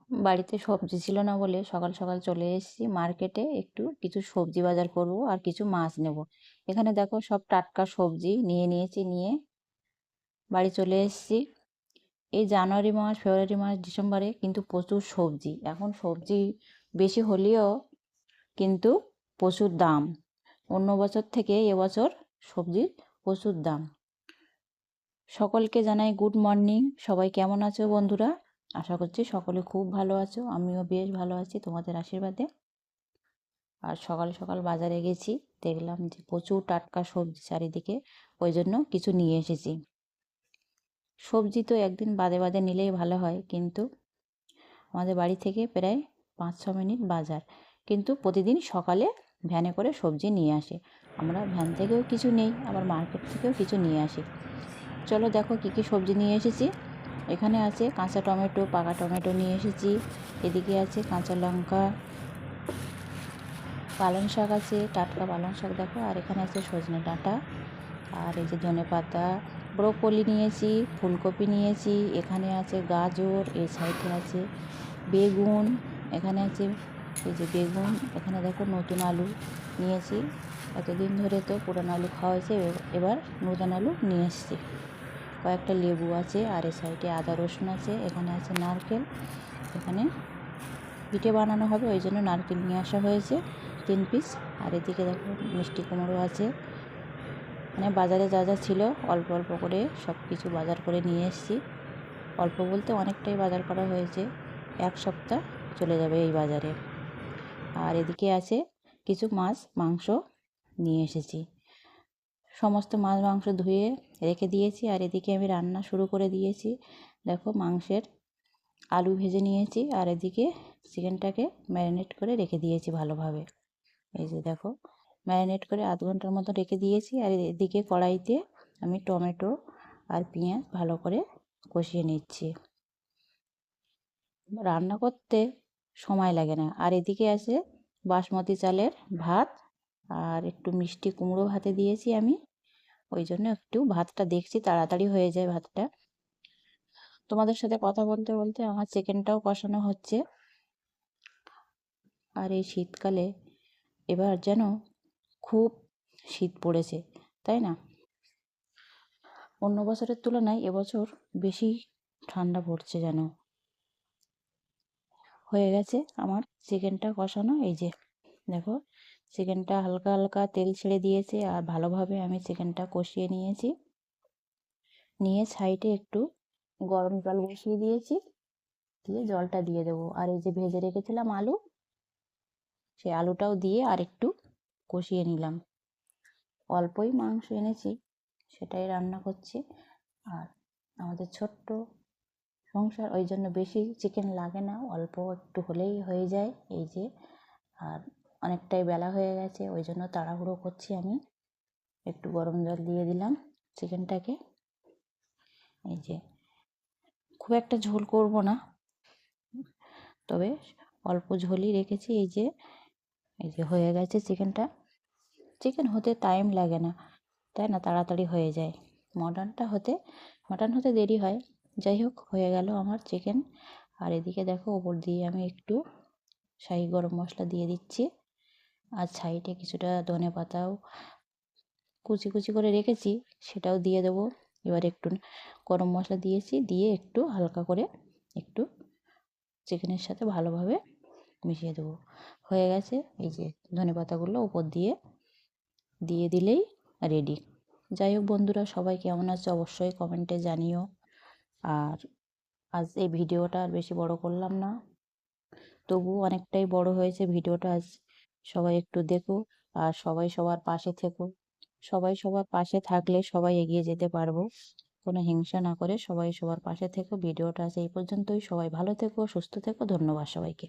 বাড়িতে সবজি ছিল না বলে সকাল সকাল চলে এসেছি মার্কেটে, একটু কিছু সবজি বাজার করব আর কিছু মাছ নেব। এখানে দেখো সব টাটকা সবজি নিয়েছি, নিয়ে বাড়ি চলে এসেছি। এই জানুয়ারি মাস, ফেব্রুয়ারি মাস, ডিসেম্বরে কিন্তু প্রচুর সবজি। এখন সবজি বেশি হলেও কিন্তু প্রচুর দাম। অন্য বছর থেকে এবছর সবজির প্রচুর দাম। সকলকে জানাই গুড মর্নিং। সবাই কেমন আছো বন্ধুরা? আশা করছি সকলে খুব ভালো আছো, আমিও বেশ ভালো আছি তোমাদের আশীর্বাদে। আর সকাল সকাল বাজারে গেছি, দেখলাম যে প্রচুর টাটকা সবজি চারিদিকে, ওই জন্য কিছু নিয়ে এসেছি। সবজি তো একদিন বাদে বাদে নিলেই ভালো হয়, কিন্তু আমাদের বাড়ি থেকে প্রায় 5-6 মিনিট বাজার, কিন্তু প্রতিদিন সকালে ভ্যানে করে সবজি নিয়ে আসে। আমরা ভ্যান থেকেও কিছু নেই, আবার মার্কেট থেকেও কিছু নিয়ে আসি। চলো দেখো কী কী সবজি নিয়ে এসেছি। এখানে আছে কাঁচা টমেটো, পাকা টমেটো নিয়ে এসেছি। এদিকে আছে কাঁচা লঙ্কা, পালং শাক আছে, টাটকা পালং শাক দেখো। আর এখানে আছে সজনে ডাঁটা, আর এই যে ধনেপাতা, ব্রোকলি নিয়েছি, ফুলকপি নিয়েছি। এখানে আছে গাজর, এই সাইডে আছে বেগুন, এখানে আছে এই যে বেগুন। এখানে দেখো নতুন আলু নিয়েছি। এতদিন ধরে তো পুরানো আলু খাওয়া হয়েছে, এবার নতুন আলু নিয়ে এসেছি। কয়েকটা লেবু আছে, আর এই সাইডে আদা রসুন আছে। এখানে আছে নারকেল, এখানে পিঠে বানানো হবে ওই জন্য নারকেল নিয়ে আসা হয়েছে 3 পিস। আর এদিকে দেখো মিষ্টি কুমড়ো আছে। মানে বাজারে যা যা ছিল অল্প অল্প করে সব কিছু বাজার করে নিয়ে এসেছি। অল্প বলতে অনেকটাই বাজার করা হয়েছে, 1 সপ্তাহ চলে যাবে এই বাজারে। আর এদিকে আছে কিছু মাছ মাংস নিয়ে এসেছি। সমস্ত মাছ মাংস ধুয়ে রেখে দিয়েছি, আর এদিকে আমি রান্না শুরু করে দিয়েছি। দেখো মাংসের আলু ভেজে নিয়েছি, আর এদিকে চিকেনটাকে ম্যারিনেট করে রেখে দিয়েছি ভালোভাবে। এই যে দেখো ম্যারিনেট করে আধ ঘন্টার মতো রেখে দিয়েছি। আর এদিকে কড়াইতে আমি টমেটো আর পেঁয়াজ ভালো করে কষিয়ে নিচ্ছি। রান্না করতে সময় লাগে না। আর এদিকে আছে বাসমতি চালের ভাত, আর একটু মিষ্টি কুমড়ো ভাতে দিয়েছি আমি, ওই জন্য একটু ভাতটা দেখছি তাড়াতাড়ি হয়ে যায় ভাতটা। তোমাদের সাথে কথা বলতে বলতে আমার চিকেনটাও কষানো হচ্ছে। আর এই শীতকালে এবার যেন খুব শীত পড়েছে, তাই না? অন্য বছরের তুলনায় এবছর বেশি ঠান্ডা পড়ছে যেন। হয়ে গেছে আমার চিকেনটা কষানো। এই যে দেখো চিকেনটা হালকা হালকা তেল ছেড়ে দিয়েছে, আর ভালোভাবে আমি চিকেনটা কষিয়ে নিয়েছি। নিয়ে সাইডে একটু গরম জল বসিয়ে দিয়েছি, দিয়ে জলটা দিয়ে দেবো। আর এই যে ভেজে রেখেছিলাম আলু, সেই আলুটাও দিয়ে আর একটু কষিয়ে নিলাম। অল্পই মাংস এনেছি, সেটাই রান্না করছি। আর আমাদের ছোট্ট সংসার, ওই জন্য বেশি চিকেন লাগে না, অল্প একটু হলেই হয়ে যায়। এই যে আর অনেকটাই বেলা হয়ে গেছে, ওই জন্য তাড়াহুড়ো করছি আমি। একটু গরম জল দিয়ে দিলাম চিকেনটাকে। এই যে খুব একটা ঝোল করব না, তবে অল্প ঝোলই রেখেছি। এই যে হয়ে গেছে চিকেনটা। চিকেন হতে টাইম লাগে না, তাই না, তাড়াতাড়ি হয়ে যায়। মাটন হতে দেরি হয়। যাই হোক, হয়ে গেল আমার চিকেন। আর এদিকে দেখো ওপর দিয়ে আমি একটু শাহি গরম মশলা দিয়ে দিচ্ছি, আর সাইডে কিছুটা ধনে পাতাও কুচি কুচি করে রেখেছি, সেটাও দিয়ে দেবো। এবার একটু গরম মশলা দিয়েছি, দিয়ে একটু হালকা করে একটু চিকেনের সাথে ভালোভাবে মিশিয়ে দেবো। হয়ে গেছে। এই যে ধনে পাতাগুলো উপর দিয়ে দিয়ে দিলেই রেডি। যাই হোক বন্ধুরা, সবাই কেমন আছো অবশ্যই কমেন্টে জানিও। আর আজ এই ভিডিওটা আর বেশি বড় করলাম না, তবু অনেকটাই বড় হয়েছে ভিডিওটা আজ। সবাই একটু দেখো, আর সবাই সবার পাশে থেকো। সবাই সবার পাশে থাকলে সবাই এগিয়ে যেতে পারবো। কোনো হিংসা না করে সবাই সবার পাশে থেকো। ভিডিওটা আজ এই পর্যন্তই। সবাই ভালো থেকো, সুস্থ থেকো। ধন্যবাদ সবাইকে।